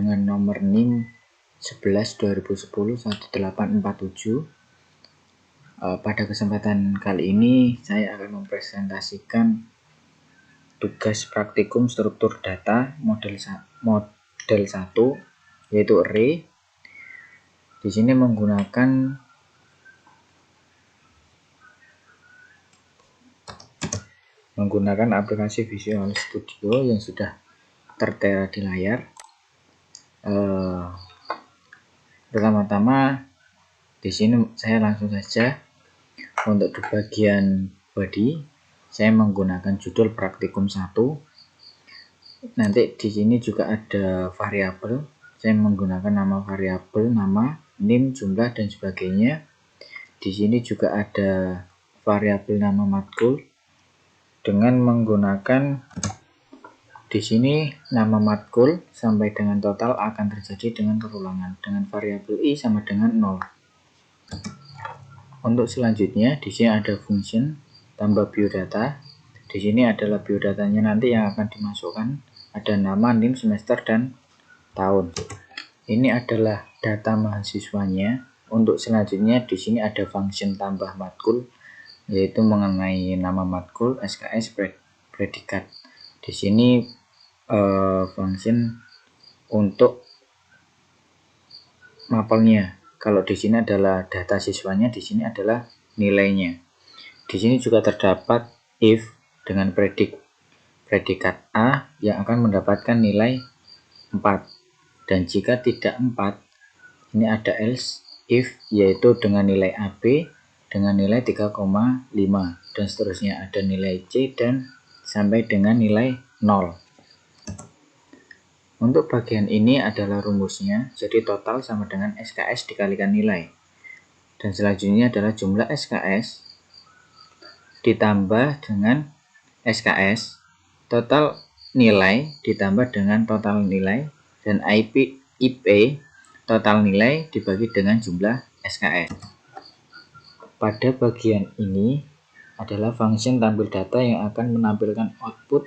dengan nomor NIM 11/2010 pada kesempatan kali ini saya akan mempresentasikan tugas praktikum struktur data model 1 yaitu array. Di sini menggunakan aplikasi Visual Studio yang sudah tertera di layar. Pertama-tama di sini saya langsung saja untuk di bagian body saya menggunakan judul praktikum 1. Nanti di sini juga ada variabel, saya menggunakan nama variabel, nama, NIM, jumlah dan sebagainya. Di sini juga ada variabel nama matkul dengan menggunakan di sini nama matkul sampai dengan total akan terjadi dengan kerulangan dengan variabel i sama dengan 0. Untuk selanjutnya di sini ada function tambah biodata. Di sini adalah biodatanya nanti yang akan dimasukkan, ada nama, NIM, semester dan tahun. Ini adalah data mahasiswanya. Untuk selanjutnya di sini ada function tambah matkul, yaitu mengenai nama matkul, SKS, predikat. Di sini function untuk mapelnya. Kalau di sini adalah data siswanya, di sini adalah nilainya. Di sini juga terdapat if dengan predikat A yang akan mendapatkan nilai 4. Dan jika tidak 4, ini ada else if, yaitu dengan nilai AB dengan nilai 3,5 dan seterusnya, ada nilai C dan sampai dengan nilai 0. Untuk bagian ini adalah rumusnya, jadi total sama dengan SKS dikalikan nilai. Dan selanjutnya adalah jumlah SKS ditambah dengan SKS, total nilai ditambah dengan total nilai, dan IP total nilai dibagi dengan jumlah SKS. Pada bagian ini adalah function tampil data yang akan menampilkan output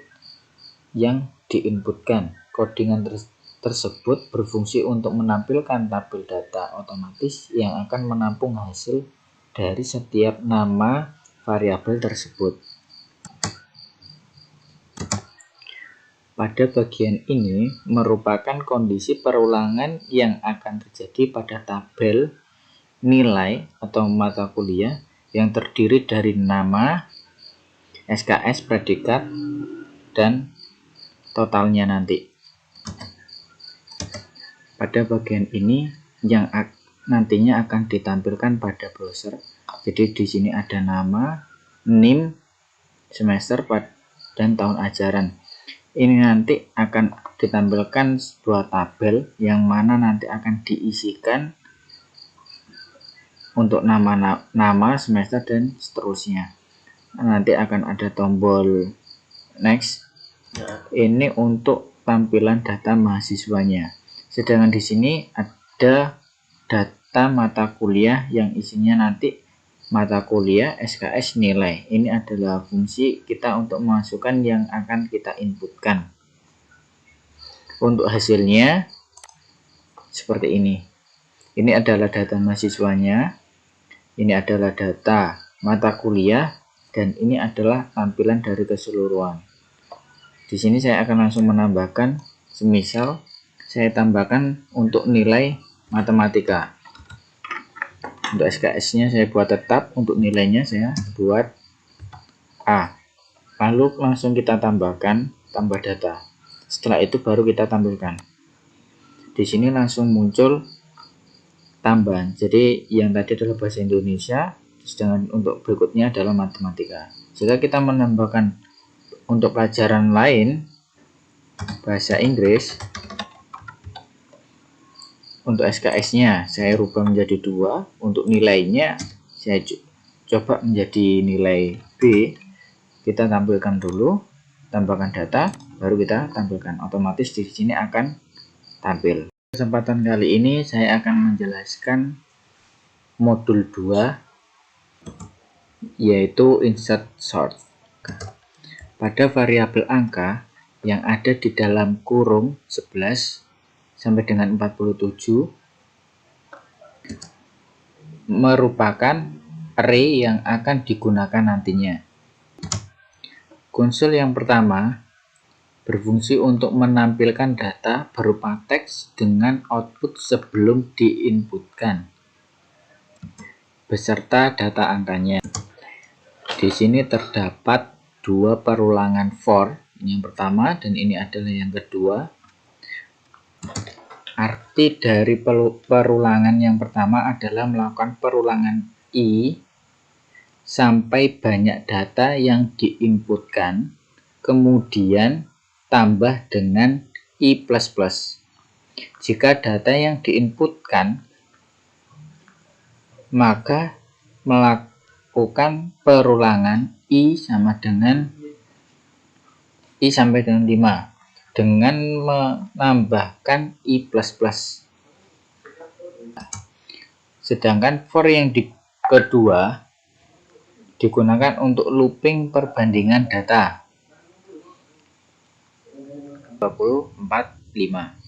yang diinputkan. Codingan tersebut berfungsi untuk menampilkan tabel data otomatis yang akan menampung hasil dari setiap nama variabel tersebut. Pada bagian ini merupakan kondisi perulangan yang akan terjadi pada tabel nilai atau mata kuliah yang terdiri dari nama, SKS, predikat, dan totalnya nanti. Pada bagian ini yang nantinya akan ditampilkan pada browser. Jadi di sini ada nama, NIM, semester, dan tahun ajaran. Ini nanti akan ditampilkan sebuah tabel yang mana nanti akan diisikan untuk nama, semester, dan seterusnya. Nanti akan ada tombol next. Ini untuk tampilan data mahasiswanya. Sedangkan di sini ada data mata kuliah yang isinya nanti mata kuliah, SKS, nilai. Ini adalah fungsi kita untuk memasukkan yang akan kita inputkan. Untuk hasilnya seperti ini. Ini adalah data mahasiswanya. Ini adalah data mata kuliah dan ini adalah tampilan dari keseluruhan. Di sini saya akan langsung menambahkan, semisal saya tambahkan untuk nilai matematika. Untuk SKS-nya saya buat tetap, untuk nilainya saya buat A. Lalu langsung kita tambahkan tambah data. Setelah itu baru kita tampilkan. Di sini langsung muncul tambahan. Jadi yang tadi adalah bahasa Indonesia, sedangkan untuk berikutnya adalah matematika. Jika kita menambahkan untuk pelajaran lain bahasa Inggris, untuk SKS-nya saya rubah menjadi 2, untuk nilainya saya coba menjadi nilai B. Kita tampilkan dulu, tambahkan data, baru kita tampilkan. Otomatis di sini akan tampil. Kesempatan kali ini saya akan menjelaskan modul 2, yaitu insert sort. Pada variabel angka yang ada di dalam kurung 11 sampai dengan 47 merupakan array yang akan digunakan nantinya. Konsol yang pertama berfungsi untuk menampilkan data berupa teks dengan output sebelum diinputkan beserta data angkanya. Di sini terdapat dua perulangan for, yang pertama dan ini adalah yang kedua. Arti dari perulangan yang pertama adalah melakukan perulangan i sampai banyak data yang diinputkan, kemudian tambah dengan i++. Jika data yang diinputkan, maka melakukan perulangan i sama dengan i sampai dengan 5 dengan menambahkan i++. Sedangkan for yang kedua digunakan untuk looping perbandingan data 24, 5.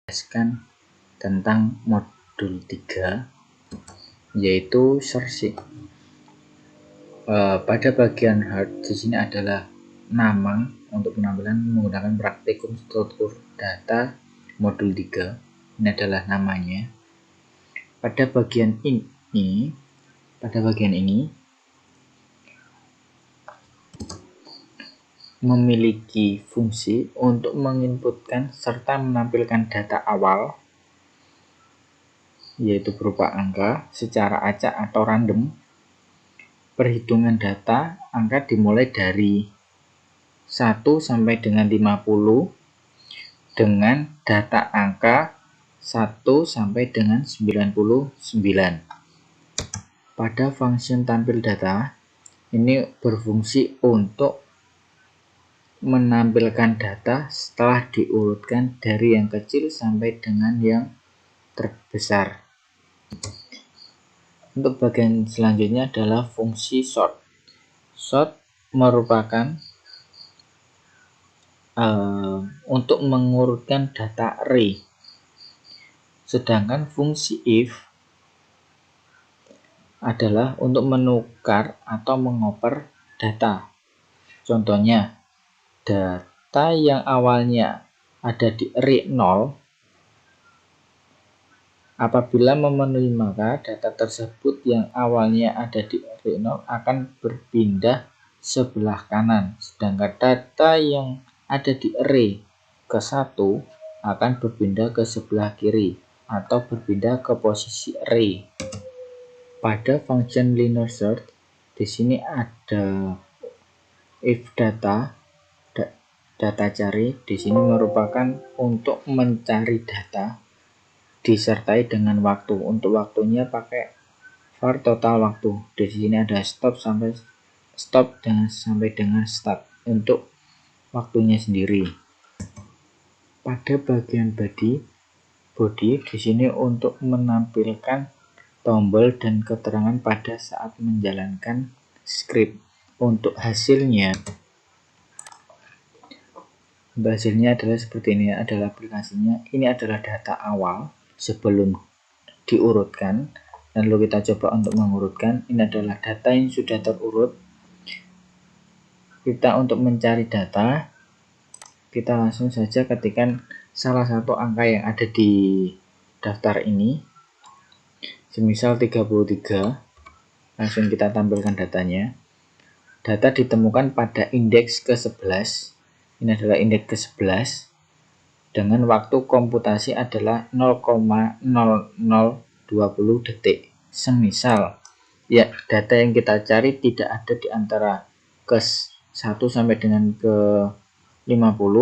menjelaskan tentang modul 3, yaitu searching. Pada bagian hard di sini adalah nama untuk penampilan menggunakan praktikum struktur data modul 3. Ini adalah namanya. Pada bagian ini memiliki fungsi untuk menginputkan serta menampilkan data awal, yaitu berupa angka secara acak atau random. Perhitungan data angka dimulai dari 1 sampai dengan 50 dengan data angka 1 sampai dengan 99. Pada function tampil data ini berfungsi untuk menampilkan data setelah diurutkan dari yang kecil sampai dengan yang terbesar. Untuk bagian selanjutnya adalah fungsi sort. Sort merupakan untuk mengurutkan data array. Sedangkan fungsi if adalah untuk menukar atau mengoper data. Contohnya, data yang awalnya ada di array 0, apabila memenuhi maka data tersebut yang awalnya ada di array 0 akan berpindah sebelah kanan, sedangkan data yang ada di array ke-1 akan berpindah ke sebelah kiri atau berpindah ke posisi array. Pada function linear sort di sini ada if data cari. Di sini merupakan untuk mencari data disertai dengan waktu. Untuk waktunya pakai var total waktu. Di sini ada stop dan sampai dengan start untuk waktunya sendiri. Pada bagian body di sini untuk menampilkan tombol dan keterangan pada saat menjalankan script. Untuk hasilnya adalah seperti ini, adalah aplikasinya. Ini adalah data awal sebelum diurutkan, lalu kita coba untuk mengurutkan. Ini adalah data yang sudah terurut. Kita untuk mencari data, kita langsung saja ketikkan salah satu angka yang ada di daftar ini, semisal 33. Langsung kita tampilkan datanya. Data ditemukan pada indeks ke-11. Ini adalah indeks ke-11 dengan waktu komputasi adalah 0,0020 detik. Semisal ya data yang kita cari tidak ada di antara ke-1 sampai dengan ke-50,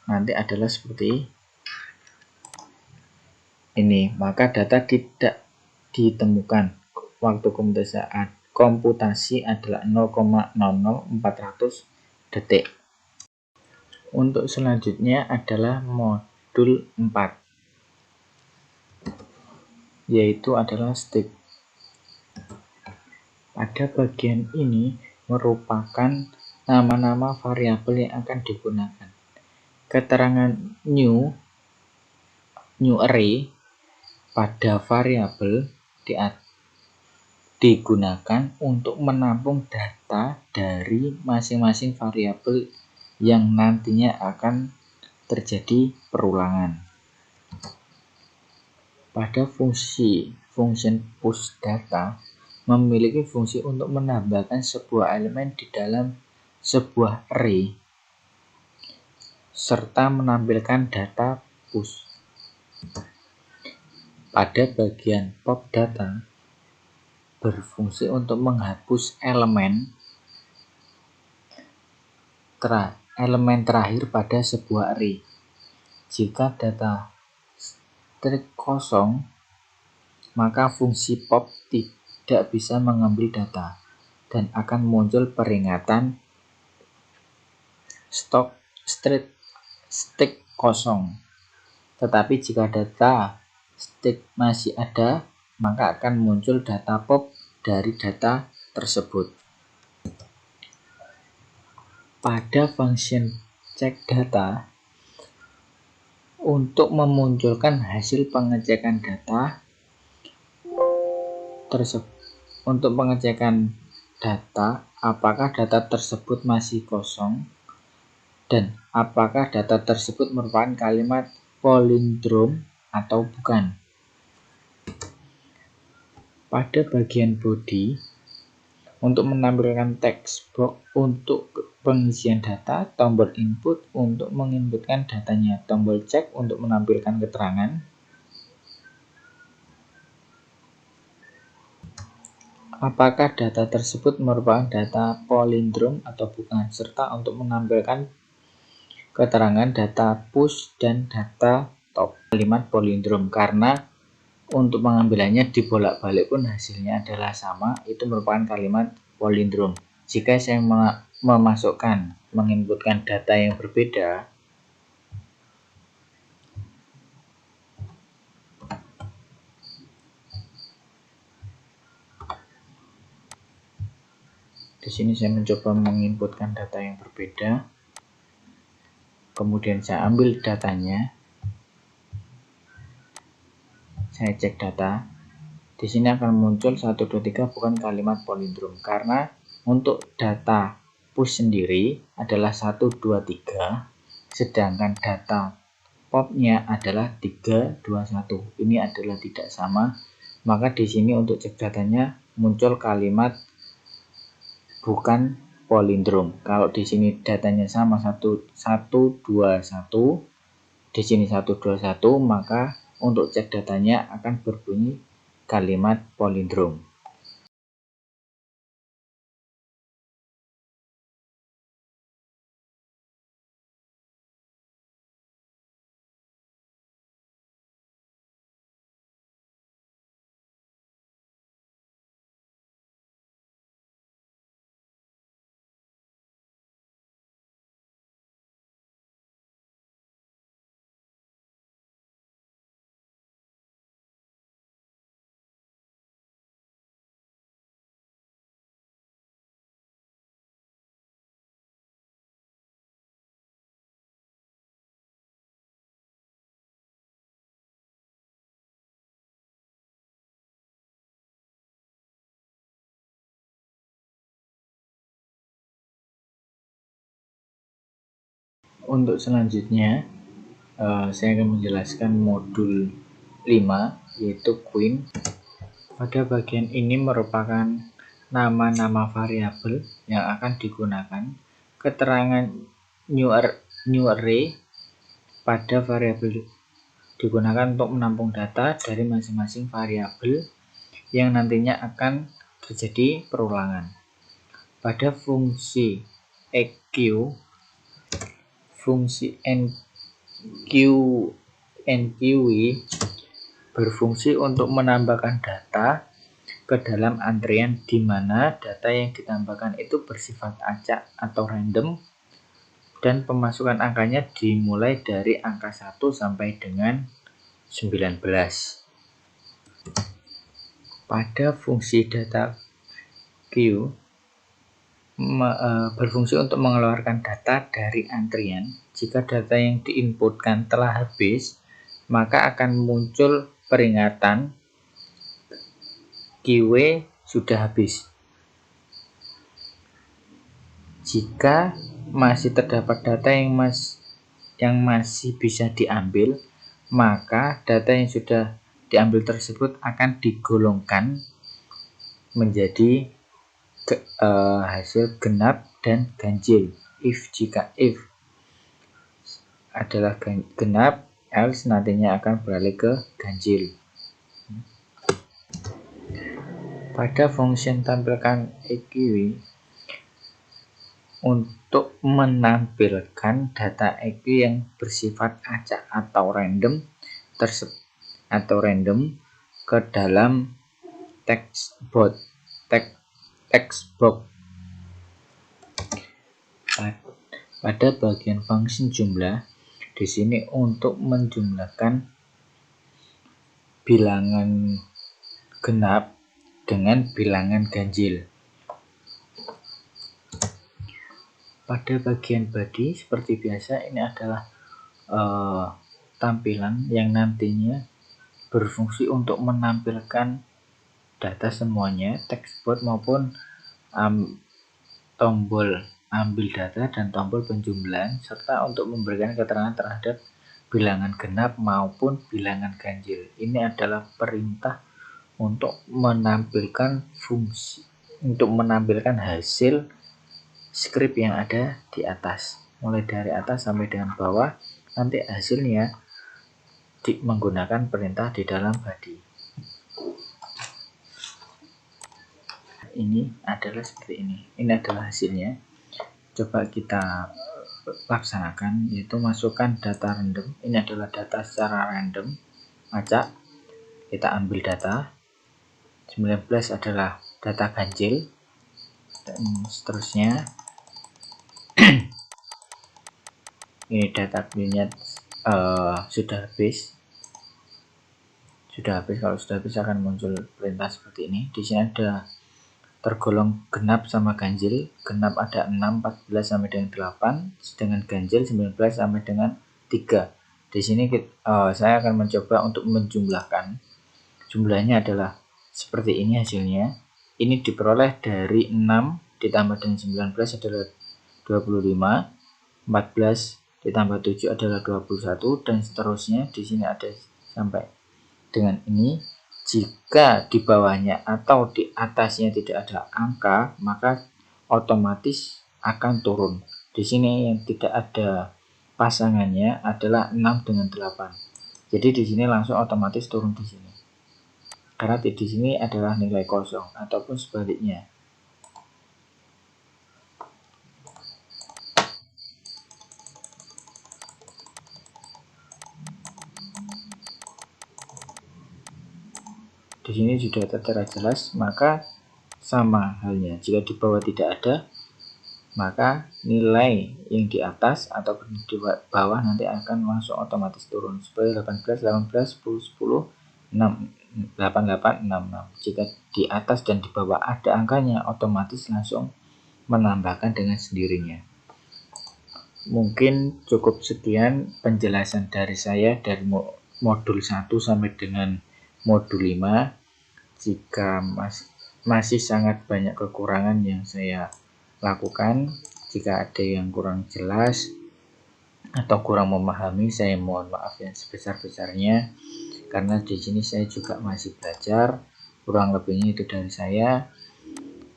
nanti adalah seperti ini, maka data tidak ditemukan. Waktu komputasi adalah 0,00400 detik. Untuk selanjutnya adalah modul 4, yaitu adalah stick. Pada bagian ini merupakan nama-nama variabel yang akan digunakan. Keterangan new array pada variabel digunakan untuk menampung data dari masing-masing variabel yang nantinya akan terjadi perulangan. Pada function push data memiliki fungsi untuk menambahkan sebuah elemen di dalam sebuah array serta menampilkan data push. Pada bagian pop data berfungsi untuk menghapus elemen terakhir pada sebuah array. Jika data string kosong, maka fungsi pop tidak bisa mengambil data dan akan muncul peringatan string kosong. Tetapi jika data string masih ada, maka akan muncul data pop dari data tersebut. Pada function check data untuk memunculkan hasil pengecekan data tersebut. Untuk pengecekan data, apakah data tersebut masih kosong dan apakah data tersebut merupakan kalimat palindrom atau bukan. Pada bagian body, untuk menampilkan text box untuk pengisian data, tombol input untuk menginputkan datanya, tombol check untuk menampilkan keterangan, apakah data tersebut merupakan data palindrom atau bukan, serta untuk menampilkan keterangan data push dan data top kalimat palindrom. Karena untuk pengambilannya dibolak-balik pun hasilnya adalah sama, itu merupakan kalimat palindrom. Jika saya menginputkan data yang berbeda, di sini saya mencoba menginputkan data yang berbeda, kemudian saya ambil datanya, saya cek data. Di sini akan muncul 1, 2, 3 bukan kalimat palindrom, karena untuk data push sendiri adalah 1, 2, 3, sedangkan data popnya adalah 3, 2, 1. Ini adalah tidak sama, maka di sini untuk cek datanya muncul kalimat bukan palindrom. Kalau di sini datanya sama 1, 1, 2, 1, di sini 1, 2, 1, maka untuk cek datanya akan berbunyi kalimat palindrom. Untuk selanjutnya saya akan menjelaskan modul 5 yaitu Queen. Pada bagian ini merupakan nama-nama variabel yang akan digunakan. Keterangan new array pada variabel digunakan untuk menampung data dari masing-masing variabel yang nantinya akan terjadi perulangan. Pada fungsi EQ, fungsi NQW berfungsi untuk menambahkan data ke dalam antrian di mana data yang ditambahkan itu bersifat acak atau random dan pemasukan angkanya dimulai dari angka 1 sampai dengan 19. Pada fungsi data Q berfungsi untuk mengeluarkan data dari antrian. Jika data yang diinputkan telah habis, maka akan muncul peringatan QW sudah habis. Jika masih terdapat data yang masih bisa diambil, maka data yang sudah diambil tersebut akan digolongkan menjadi hasil genap dan ganjil. Jika if adalah genap, else nantinya akan beralih ke ganjil. Pada fungsi tampilkan EQ untuk menampilkan data EQ yang bersifat acak atau random ke dalam text box. Pada bagian function jumlah, di sini untuk menjumlahkan bilangan genap dengan bilangan ganjil. Pada bagian body seperti biasa, ini adalah tampilan yang nantinya berfungsi untuk menampilkan data semuanya, textbox maupun tombol ambil data dan tombol penjumlahan, serta untuk memberikan keterangan terhadap bilangan genap maupun bilangan ganjil. Ini adalah perintah untuk menampilkan fungsi, untuk menampilkan hasil script yang ada di atas, mulai dari atas sampai dengan bawah. Nanti hasilnya menggunakan perintah di dalam body. Ini adalah seperti ini. Ini adalah hasilnya. Coba kita laksanakan, yaitu masukkan data random. Ini adalah data secara random. Acak, kita ambil data. 19 adalah data ganjil, dan seterusnya. Ini data pilnya sudah habis. Kalau sudah habis akan muncul perintah seperti ini. Di sini ada tergolong genap sama ganjil. Genap ada 6, 14 sampai dengan 8, sedangkan ganjil 19 sampai dengan 3. Di sini saya akan mencoba untuk menjumlahkan. Jumlahnya adalah seperti ini hasilnya. Ini diperoleh dari 6 ditambah dengan 19 adalah 25, 14 ditambah 7 adalah 21, dan seterusnya. Di sini ada sampai dengan ini. Jika di bawahnya atau di atasnya tidak ada angka, maka otomatis akan turun. Di sini yang tidak ada pasangannya adalah 6 dengan 8. Jadi di sini langsung otomatis turun di sini. Karena di sini adalah nilai kosong, ataupun sebaliknya. Di sini sudah tertera jelas, maka sama halnya. Jika di bawah tidak ada, maka nilai yang di atas ataupun di bawah nanti akan langsung otomatis turun. Seperti 18, 18, 10, 10, 6, 88, 66. Jika di atas dan di bawah ada angkanya, otomatis langsung menambahkan dengan sendirinya. Mungkin cukup sekian penjelasan dari saya dari modul 1 sampai dengan modul 5. Jika masih sangat banyak kekurangan yang saya lakukan, jika ada yang kurang jelas atau kurang memahami, saya mohon maaf yang sebesar-besarnya, karena di sini saya juga masih belajar. Kurang lebihnya itu dari saya.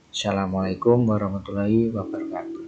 Assalamualaikum warahmatullahi wabarakatuh.